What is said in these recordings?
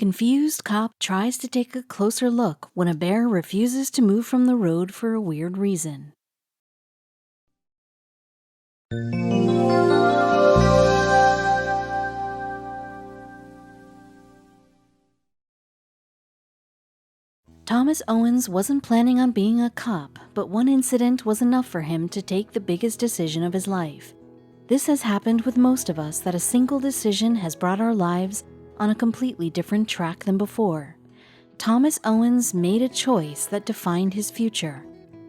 confused cop tries to take a closer look when a bear refuses to move from the road for a weird reason. Thomas Owens wasn't planning on being a cop, but one incident was enough for him to take the biggest decision of his life. This has happened with most of us, that a single decision has brought our lives on a completely different track than before. Thomas Owens made a choice that defined his future,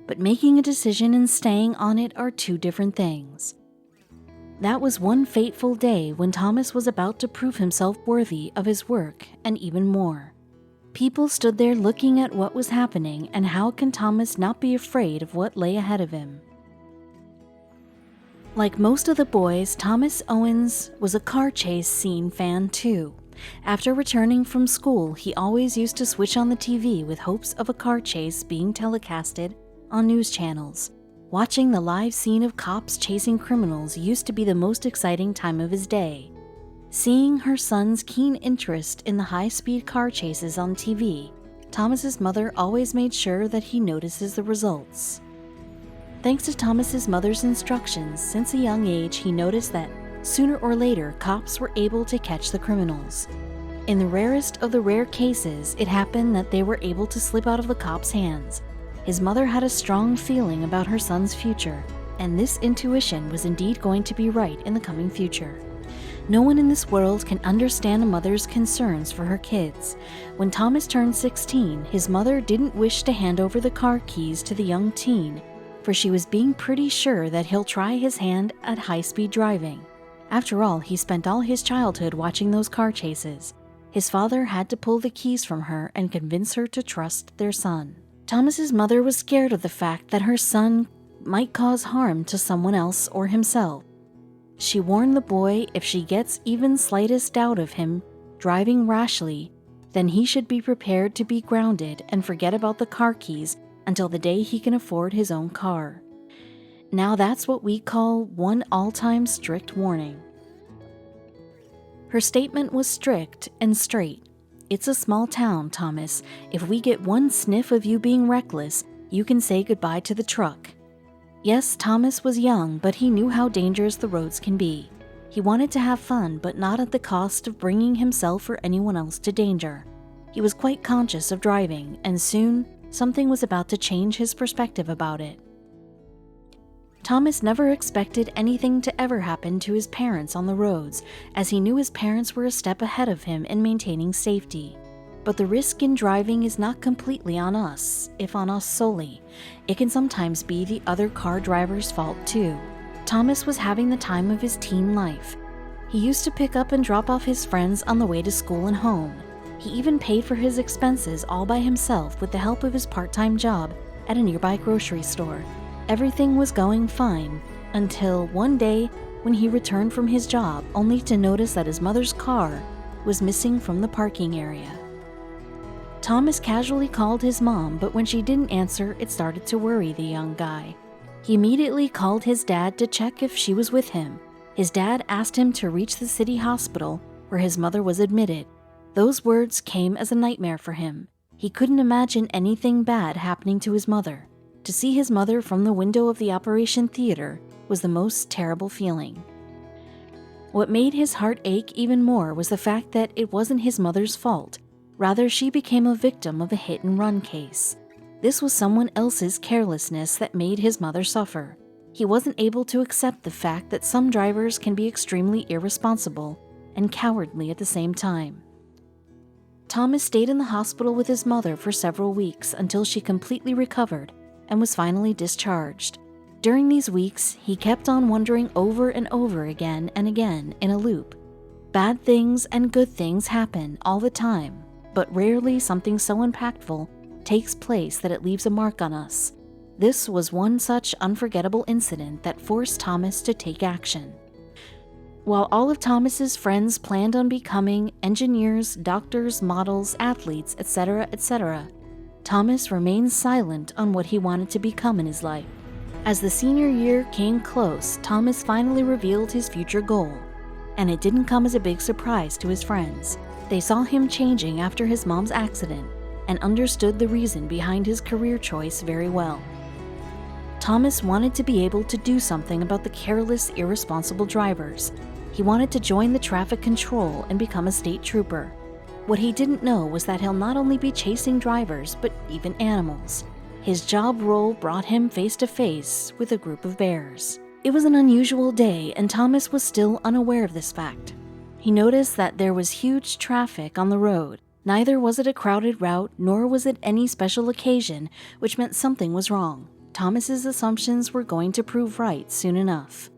but making a decision and staying on it are two different things. That was one fateful day when Thomas was about to prove himself worthy of his work and even more. People stood there looking at what was happening, and how can Thomas not be afraid of what lay ahead of him? Like most of the boys, Thomas Owens was a car chase scene fan too. After returning from school, he always used to switch on the TV with hopes of a car chase being telecasted on news channels. Watching the live scene of cops chasing criminals used to be the most exciting time of his day. Seeing her son's keen interest in the high-speed car chases on TV, Thomas's mother always made sure that he notices the results. Thanks to Thomas's mother's instructions, since a young age he noticed that sooner or later cops were able to catch the criminals. In the rarest of the rare cases, it happened that they were able to slip out of the cops' hands. His mother had a strong feeling about her son's future, and this intuition was indeed going to be right in the coming future. No one in this world can understand a mother's concerns for her kids. When Thomas turned 16, his mother didn't wish to hand over the car keys to the young teen, for she was being pretty sure that he'll try his hand at high-speed driving. After all, he spent all his childhood watching those car chases. His father had to pull the keys from her and convince her to trust their son. Thomas's mother was scared of the fact that her son might cause harm to someone else or himself. She warned the boy if she gets even slightest doubt of him driving rashly, then he should be prepared to be grounded and forget about the car keys until the day he can afford his own car. Now that's what we call one all-time strict warning. Her statement was strict and straight. It's a small town, Thomas. If we get one sniff of you being reckless, you can say goodbye to the truck. Yes, Thomas was young, but he knew how dangerous the roads can be. He wanted to have fun, but not at the cost of bringing himself or anyone else to danger. He was quite conscious of driving, and soon, something was about to change his perspective about it. Thomas never expected anything to ever happen to his parents on the roads, as he knew his parents were a step ahead of him in maintaining safety. But the risk in driving is not completely on us, if on us solely. It can sometimes be the other car driver's fault too. Thomas was having the time of his teen life. He used to pick up and drop off his friends on the way to school and home. He even paid for his expenses all by himself with the help of his part-time job at a nearby grocery store. Everything was going fine, until one day when he returned from his job only to notice that his mother's car was missing from the parking area. Thomas casually called his mom, but when she didn't answer, it started to worry the young guy. He immediately called his dad to check if she was with him. His dad asked him to reach the city hospital where his mother was admitted. Those words came as a nightmare for him. He couldn't imagine anything bad happening to his mother. To see his mother from the window of the operation theater was the most terrible feeling. What made his heart ache even more was the fact that it wasn't his mother's fault. Rather, she became a victim of a hit-and-run case. This was someone else's carelessness that made his mother suffer. He wasn't able to accept the fact that some drivers can be extremely irresponsible and cowardly at the same time. Thomas stayed in the hospital with his mother for several weeks until she completely recovered and was finally discharged. During these weeks, he kept on wondering over and over again and again in a loop. Bad things and good things happen all the time, but rarely something so impactful takes place that it leaves a mark on us. This was one such unforgettable incident that forced Thomas to take action. While all of Thomas's friends planned on becoming engineers, doctors, models, athletes, etc., etc., Thomas remained silent on what he wanted to become in his life. As the senior year came close, Thomas finally revealed his future goal, and it didn't come as a big surprise to his friends. They saw him changing after his mom's accident and understood the reason behind his career choice very well. Thomas wanted to be able to do something about the careless, irresponsible drivers. He wanted to join the traffic control and become a state trooper. What he didn't know was that he'll not only be chasing drivers, but even animals. His job role brought him face to face with a group of bears. It was an unusual day, and Thomas was still unaware of this fact. He noticed that there was huge traffic on the road. Neither was it a crowded route, nor was it any special occasion, which meant something was wrong. Thomas's assumptions were going to prove right soon enough.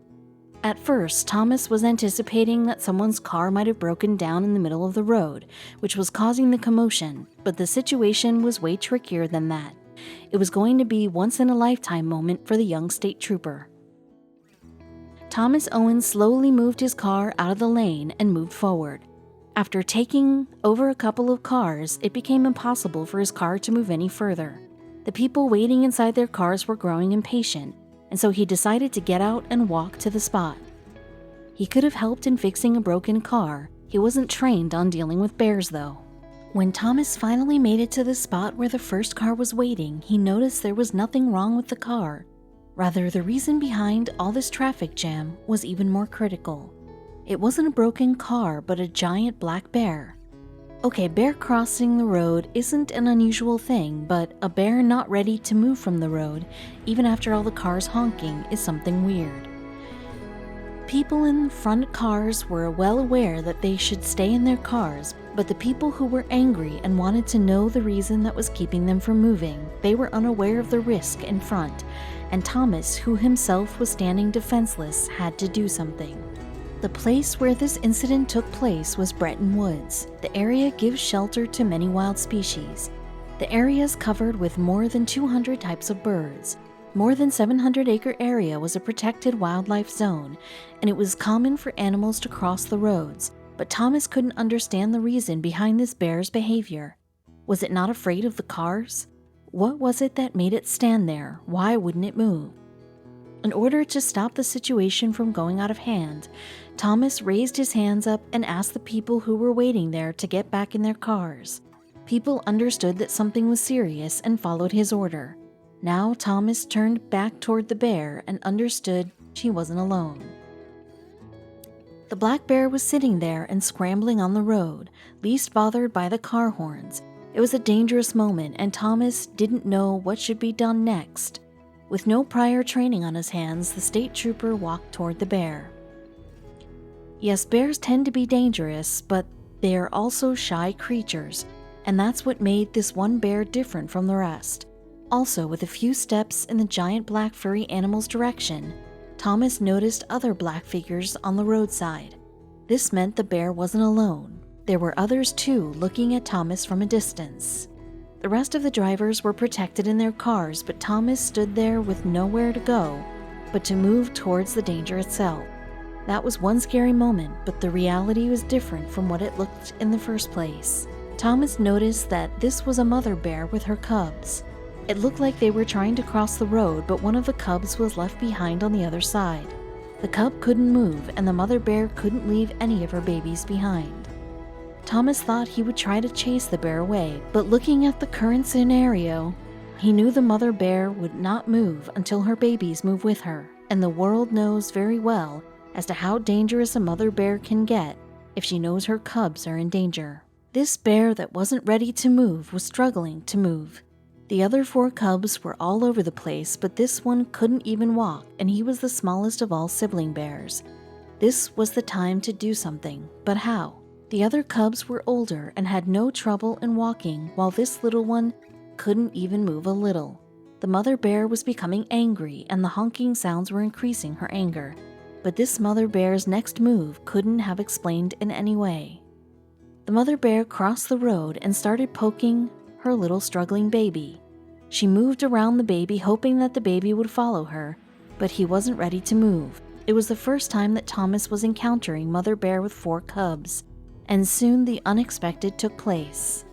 At first, Thomas was anticipating that someone's car might have broken down in the middle of the road, which was causing the commotion, but the situation was way trickier than that. It was going to be a once-in-a-lifetime moment for the young state trooper. Thomas Owens slowly moved his car out of the lane and moved forward. After taking over a couple of cars, it became impossible for his car to move any further. The people waiting inside their cars were growing impatient, and so he decided to get out and walk to the spot. He could have helped in fixing a broken car. He wasn't trained on dealing with bears, though. When Thomas finally made it to the spot where the first car was waiting, he noticed there was nothing wrong with the car. Rather, the reason behind all this traffic jam was even more critical. It wasn't a broken car, but a giant black bear. Okay, bear crossing the road isn't an unusual thing, but a bear not ready to move from the road, even after all the cars honking, is something weird. People in front cars were well aware that they should stay in their cars, but the people who were angry and wanted to know the reason that was keeping them from moving, they were unaware of the risk in front, and Thomas, who himself was standing defenseless, had to do something. The place where this incident took place was Breton Woods. The area gives shelter to many wild species. The area is covered with more than 200 types of birds. More than 700-acre area was a protected wildlife zone, and it was common for animals to cross the roads, but Thomas couldn't understand the reason behind this bear's behavior. Was it not afraid of the cars? What was it that made it stand there? Why wouldn't it move? In order to stop the situation from going out of hand, Thomas raised his hands up and asked the people who were waiting there to get back in their cars. People understood that something was serious and followed his order. Now Thomas turned back toward the bear and understood she wasn't alone. The black bear was sitting there and scrambling on the road, least bothered by the car horns. It was a dangerous moment, and Thomas didn't know what should be done next. With no prior training on his hands, the state trooper walked toward the bear. Yes, bears tend to be dangerous, but they are also shy creatures, and that's what made this one bear different from the rest. Also, with a few steps in the giant black furry animal's direction, Thomas noticed other black figures on the roadside. This meant the bear wasn't alone. There were others too, looking at Thomas from a distance. The rest of the drivers were protected in their cars, but Thomas stood there with nowhere to go but to move towards the danger itself. That was one scary moment, but the reality was different from what it looked in the first place. Thomas noticed that this was a mother bear with her cubs. It looked like they were trying to cross the road, but one of the cubs was left behind on the other side. The cub couldn't move, and the mother bear couldn't leave any of her babies behind. Thomas thought he would try to chase the bear away, but looking at the current scenario, he knew the mother bear would not move until her babies move with her, and the world knows very well as to how dangerous a mother bear can get if she knows her cubs are in danger. This bear that wasn't ready to move was struggling to move. The other 4 cubs were all over the place, but this one couldn't even walk, and he was the smallest of all sibling bears. This was the time to do something, but how? The other cubs were older and had no trouble in walking, while this little one couldn't even move a little. The mother bear was becoming angry, and the honking sounds were increasing her anger. But this mother bear's next move couldn't have explained in any way. The mother bear crossed the road and started poking her little struggling baby. She moved around the baby, hoping that the baby would follow her, but he wasn't ready to move. It was the first time that Thomas was encountering mother bear with 4 cubs, and soon the unexpected took place.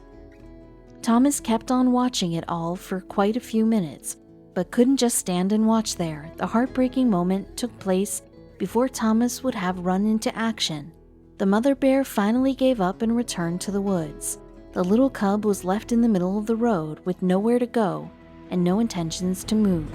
Thomas kept on watching it all for quite a few minutes, but couldn't just stand and watch there. The heartbreaking moment took place before Thomas would have run into action. The mother bear finally gave up and returned to the woods. The little cub was left in the middle of the road with nowhere to go and no intentions to move.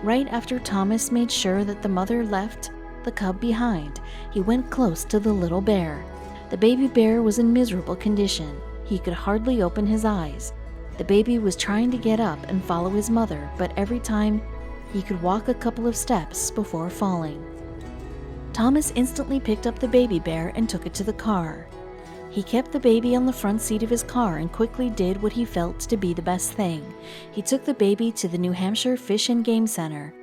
Right after Thomas made sure that the mother left the cub behind, he went close to the little bear. The baby bear was in miserable condition. He could hardly open his eyes. The baby was trying to get up and follow his mother, but every time he could walk a couple of steps before falling. Thomas instantly picked up the baby bear and took it to the car. He kept the baby on the front seat of his car and quickly did what he felt to be the best thing. He took the baby to the New Hampshire Fish and Game Center.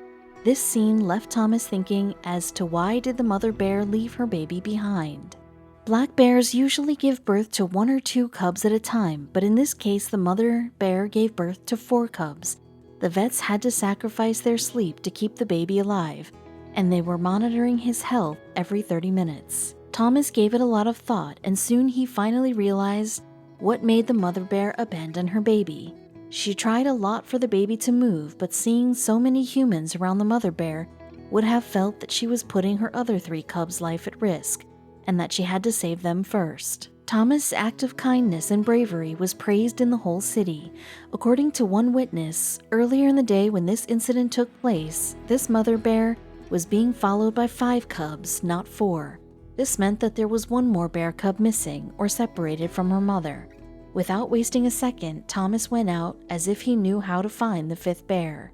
This scene left Thomas thinking as to why did the mother bear leave her baby behind. Black bears usually give birth to 1 or 2 cubs at a time, but in this case the mother bear gave birth to 4 cubs. The vets had to sacrifice their sleep to keep the baby alive, and they were monitoring his health every 30 minutes. Thomas gave it a lot of thought, and soon he finally realized what made the mother bear abandon her baby. She tried a lot for the baby to move, but seeing so many humans around the mother bear would have felt that she was putting her other 3 cubs' life at risk, and that she had to save them first. Thomas' act of kindness and bravery was praised in the whole city. According to one witness, earlier in the day when this incident took place, this mother bear was being followed by 5 cubs, not 4. This meant that there was 1 more bear cub missing or separated from her mother. Without wasting a second, Thomas went out as if he knew how to find the 5th bear.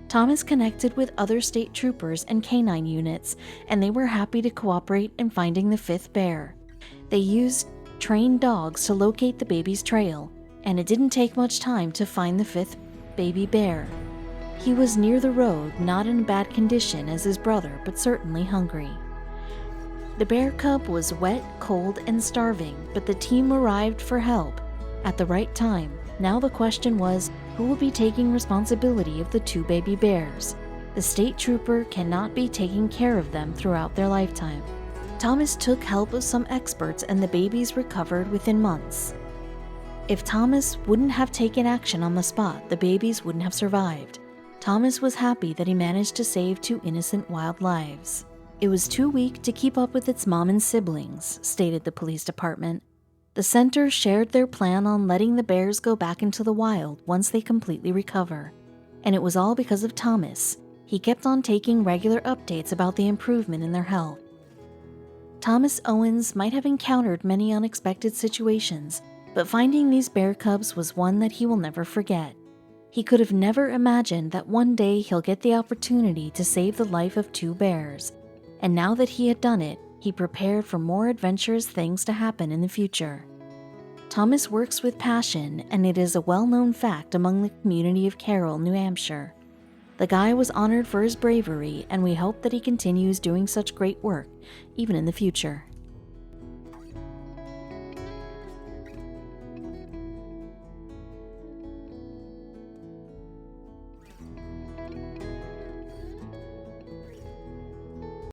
Thomas connected with other state troopers and canine units, and they were happy to cooperate in finding the 5th bear. They used trained dogs to locate the baby's trail, and it didn't take much time to find the 5th baby bear. He was near the road, not in bad condition as his brother, but certainly hungry. The bear cub was wet, cold, and starving, but the team arrived for help at the right time. Now the question was, who will be taking responsibility of the 2 baby bears? The state trooper cannot be taking care of them throughout their lifetime. Thomas took help of some experts and the babies recovered within months. If Thomas wouldn't have taken action on the spot, the babies wouldn't have survived. Thomas was happy that he managed to save 2 innocent wild lives. It was too weak to keep up with its mom and siblings, stated the police department. The center shared their plan on letting the bears go back into the wild once they completely recover. And it was all because of Thomas. He kept on taking regular updates about the improvement in their health. Thomas Owens might have encountered many unexpected situations, but finding these bear cubs was one that he will never forget. He could have never imagined that one day he'll get the opportunity to save the life of 2 bears. And now that he had done it, he prepared for more adventurous things to happen in the future. Thomas works with passion, and it is a well-known fact among the community of Carroll, New Hampshire. The guy was honored for his bravery, and we hope that he continues doing such great work, even in the future.